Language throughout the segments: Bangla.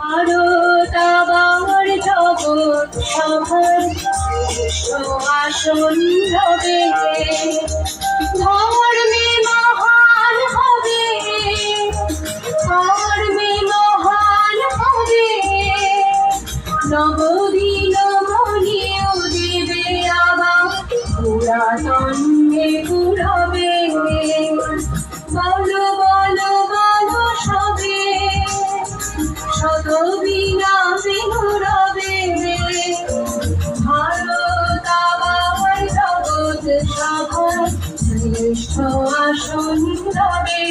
ভারত আবার জগৎ সভার শীর্ষ আসন হবে, ধর্মে মহান হবে, ধর্মে মহান হবে, নবদিন মনিও দেবে আবার পুরাতনে পুরবে। বলো বলো বলো সবে, শত বিনা বেহুরবে, ভারত আবার জগৎ সভার শ্রেষ্ঠ আসন রবে।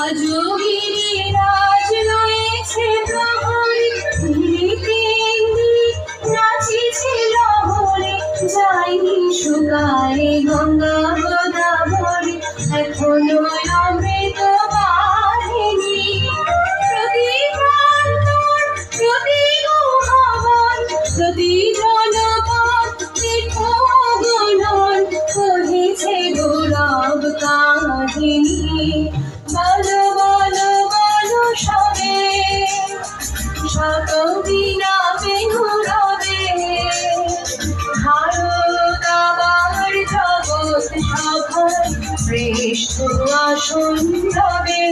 আজও গিরিরাজ রয়েছে প্রহরী, নাচিছে লহরে, যায়নি শুকায় গঙ্গা গোদাবরী, এখনো অমৃত বাহিনী। প্রতি প্রান্তর, প্রতি গুহাবন, প্রতি জনপদ তীর্থগণন কহিছে গৌরব কাহিনী। বলো বলো বলো সবে, শত বিনা বেহুরবে, ভারত আবার জগৎ সভার শ্রেষ্ঠ আসন রবে।